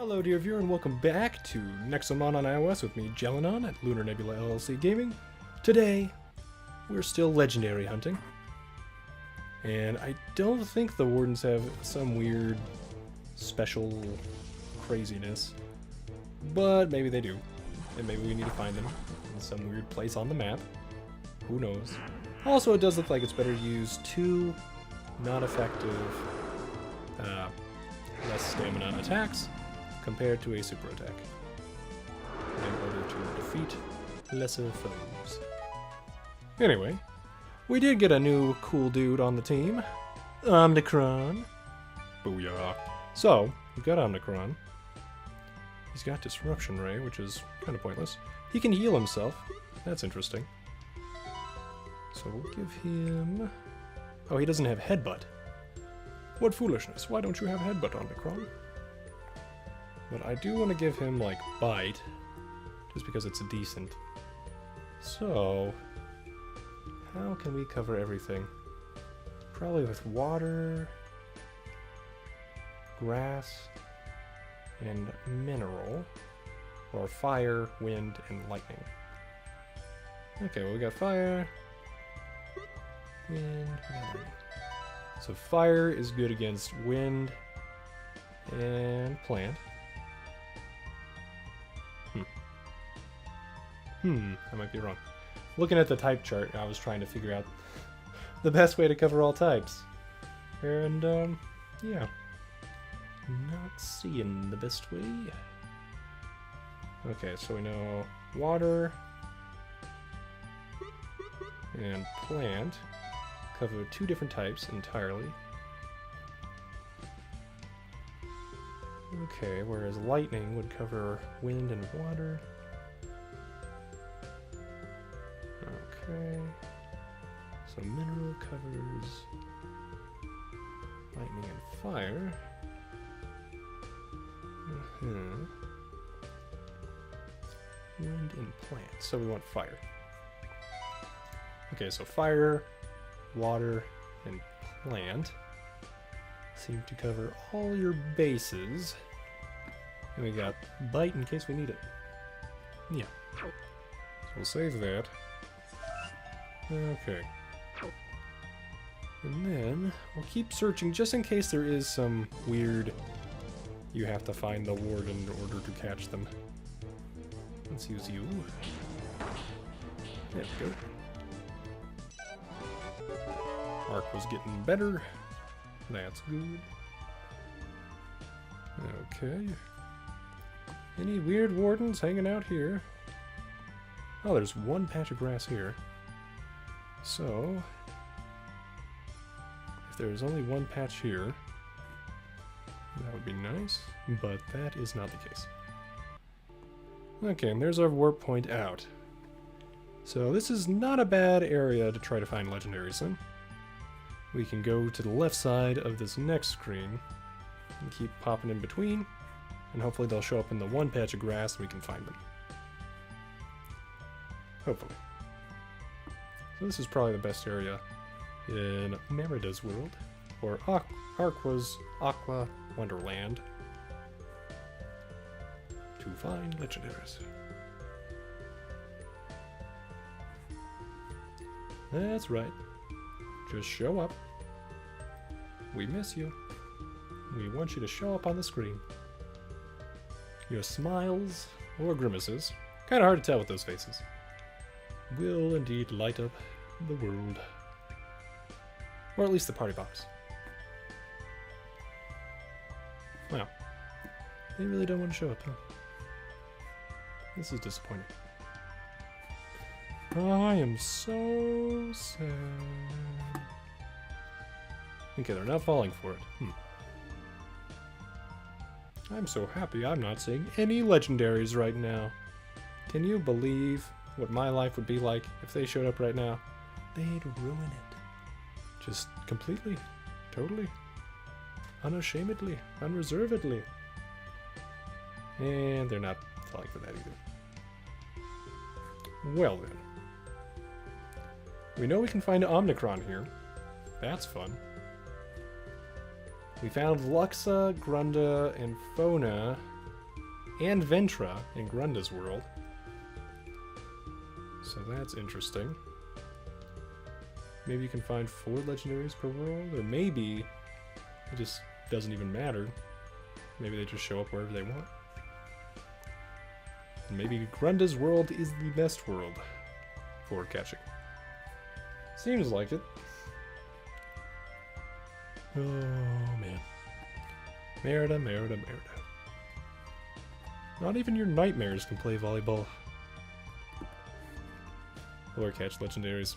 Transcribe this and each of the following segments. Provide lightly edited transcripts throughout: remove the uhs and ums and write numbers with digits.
Hello dear viewer and welcome back to Nexomon on iOS with me, Gelanon at Lunar Nebula LLC Gaming. Today, we're still legendary hunting. And I don't think the Wardens have some weird, special craziness. But maybe they do. And maybe we need to find them in some weird place on the map. Who knows. Also, it does look like it's better to use two non-effective, less stamina attacks compared to a super attack in order to defeat lesser foes. Anyway, we did get a new cool dude on the team, Omnicron. Booyah. So, we've got Omnicron. He's got Disruption Ray, which is kind of pointless. He can heal himself. That's interesting. So we'll give him... Oh, he doesn't have Headbutt. What foolishness. Why don't you have Headbutt, Omnicron? But I do want to give him, like, Bite, just because it's decent. So, how can we cover everything? Probably with water, grass, and mineral, or fire, wind, and lightning. Okay, well we got fire, wind, lightning. So fire is good against wind and plant. I might be wrong. Looking at the type chart, I was trying to figure out the best way to cover all types. And, yeah. Not seeing the best way. Okay, so we know water and plant cover two different types entirely. Okay, whereas lightning would cover wind and water. Okay, so mineral covers lightning and fire. Wind and plant, so we want fire. Okay, so fire, water, and plant seem to cover all your bases. And we got bite in case we need it. Yeah. So we'll save that. Okay. And then we'll keep searching just in case there is some weird you have to find the warden in order to catch them. Let's use you. There we go. Arc was getting better. That's good. Okay. Any weird wardens hanging out here? Oh, there's one patch of grass here. So, if there's only one patch here, that would be nice, but that is not the case. Okay, and there's our warp point out. So this is not a bad area to try to find legendaries in. We can go to the left side of this next screen and keep popping in between, and hopefully they'll show up in the one patch of grass and we can find them. Hopefully. So this is probably the best area in Merida's world, or Aqua's Aqua Wonderland, to find legendaries. That's right. Just show up. We miss you. We want you to show up on the screen. Your smiles or grimaces, kind of hard to tell with those faces, will indeed light up the world. Or at least the party box. Wow. They really don't want to show up, huh? This is disappointing. I am so sad. Okay, they're not falling for it. I'm so happy I'm not seeing any legendaries right now. Can you believe what my life would be like if they showed up right now? They'd ruin it. Just completely, totally, unashamedly, unreservedly. And they're not falling for that either. Well then. We know we can find Omnicron here. That's fun. We found Luxa, Grunda, and Fona and Ventra in Grunda's world. So that's interesting. Maybe you can find 4 legendaries per world, or maybe it just doesn't even matter. Maybe they just show up wherever they want. And maybe Grunda's world is the best world for catching. Seems like it. Oh man. Merida, Merida, Merida. Not even your nightmares can play volleyball. Or catch legendaries.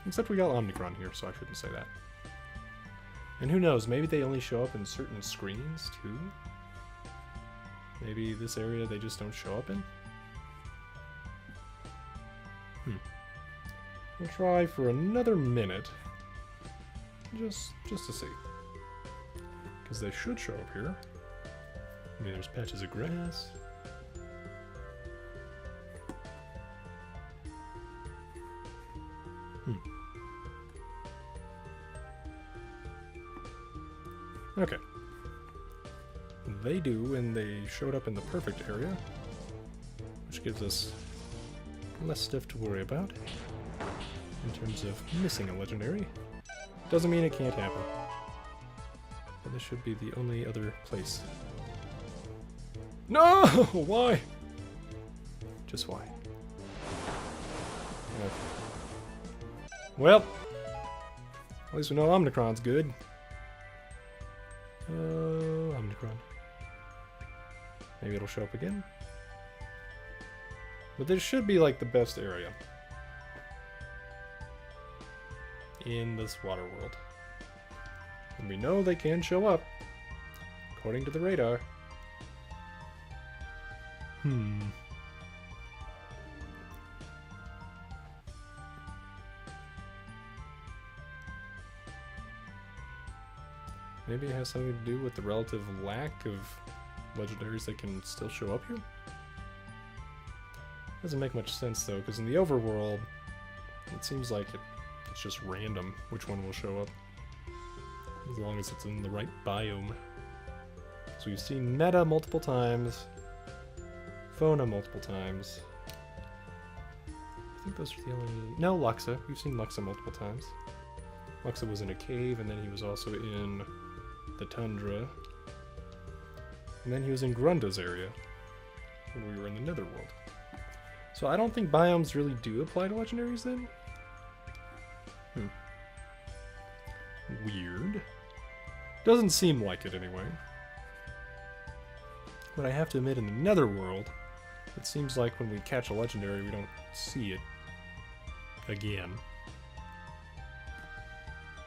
Except we got Omnicron here, so I shouldn't say that. And who knows, maybe they only show up in certain screens, too? Maybe this area they just don't show up in? We'll try for another minute. Just to see. Because they should show up here. I mean, there's patches of grass. Okay. They do, and they showed up in the perfect area, which gives us less stuff to worry about in terms of missing a legendary. Doesn't mean it can't happen. But this should be the only other place. No! Why? Just why? Okay. Well, at least we know Omnicron's good. Omnicron. Maybe it'll show up again. But this should be like the best area in this water world. And we know they can show up, according to the radar. Maybe it has something to do with the relative lack of legendaries that can still show up here? Doesn't make much sense though, because in the overworld, it seems like it's just random which one will show up. As long as it's in the right biome. So we've seen Meta multiple times, Fauna multiple times. I think those are the only... No, Luxa. We've seen Luxa multiple times. Luxa was in a cave, and then he was also in the tundra. And then he was in Grunda's area when we were in the Netherworld. So I don't think biomes really do apply to legendaries then? Weird. Doesn't seem like it anyway. But I have to admit, in the Netherworld, it seems like when we catch a legendary, we don't see it again.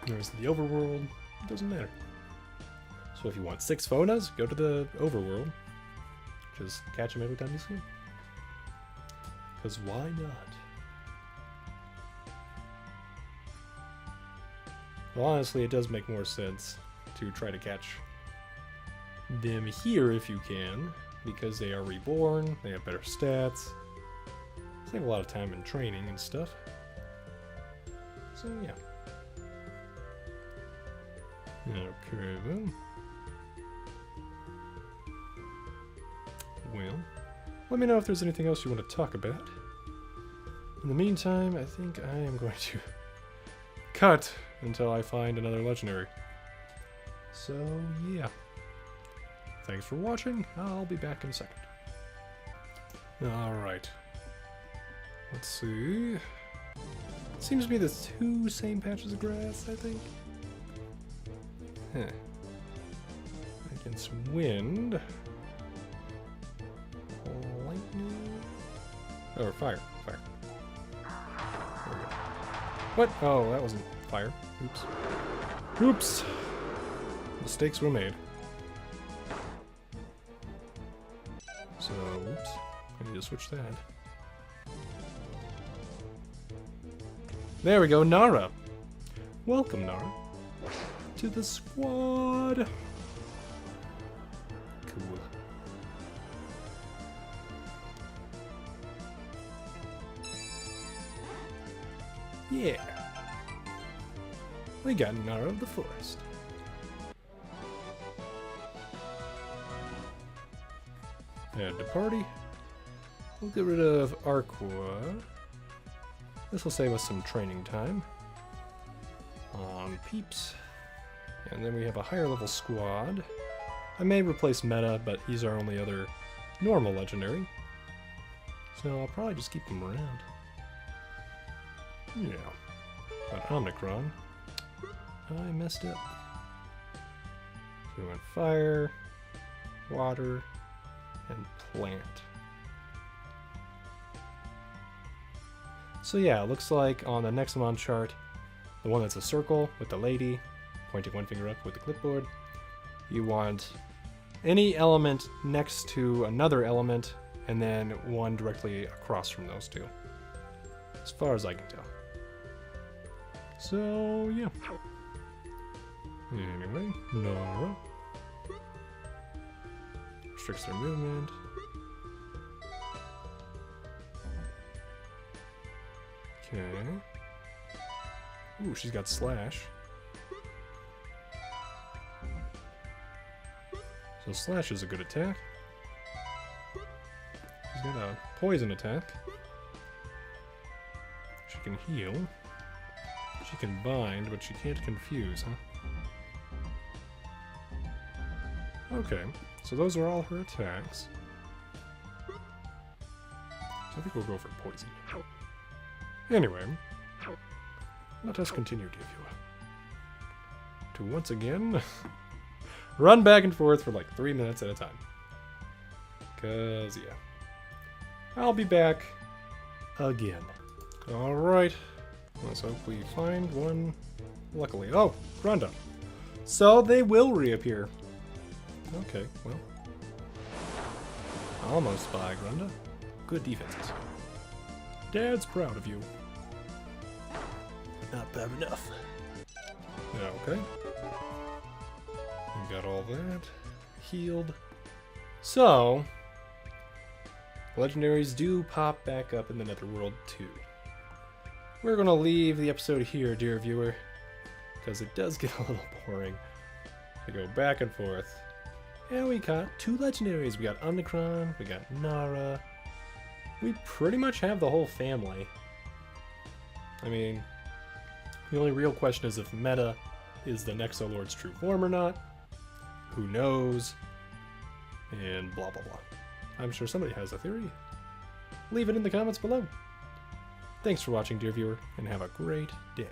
Whereas in the overworld, it doesn't matter. So if you want 6 Faunas, go to the overworld. Just catch them every time you see them. Because why not? Well, honestly, it does make more sense to try to catch them here if you can, because they are reborn, they have better stats, save a lot of time in training and stuff. So yeah. Okay then. Well, let me know if there's anything else you want to talk about. In the meantime, I think I am going to cut until I find another legendary. So yeah. Thanks for watching. I'll be back in a second. Alright. Let's see. Seems to be the 2 same patches of grass, I think. Huh. Against wind. Lightning. Or fire. Fire. There we go. What? Oh, that wasn't fire. Oops. Oops! Mistakes were made. So, oops. I need to switch that. There we go, Nara! Welcome, Nara. To the squad! Cool. Yeah. We got Nara of the Forest. Add to party. We'll get rid of Arqua. This will save us some training time on Peeps. And then we have a higher level squad. I may replace Meta, but he's our only other normal legendary. So I'll probably just keep him around. Yeah. But Omnicron. I messed up. So we went fire, water, and plant. So yeah, it looks like on the Nexomon chart, the one that's a circle with the lady pointing one finger up with the clipboard, you want any element next to another element and then one directly across from those two. As far as I can tell. So yeah. Anyway, Nara. Restricts their movement. Okay. Ooh, she's got slash. So slash is a good attack. She's got a poison attack. She can heal. She can bind, but she can't confuse, huh? Okay, so those are all her attacks. So I think we'll go for poison. Anyway, let us continue, dear viewer, to once again run back and forth for like 3 minutes at a time. Cause yeah, I'll be back again. Alright, let's hope we find one. Luckily, oh, Grunda. So they will reappear. Okay, well. Almost by Grunda. Good defenses. Dad's proud of you. Not bad enough. Okay. We got all that. Healed. So, Legendaries do pop back up in the Netherworld too. We're going to leave the episode here, dear viewer, because it does get a little boring to go back and forth. And we got 2 Legendaries. We got Omnicron, we got Nara. We pretty much have the whole family. I mean, the only real question is if Meta is the Nexolord's true form or not. Who knows? And blah blah blah. I'm sure somebody has a theory. Leave it in the comments below. Thanks for watching, dear viewer, and have a great day.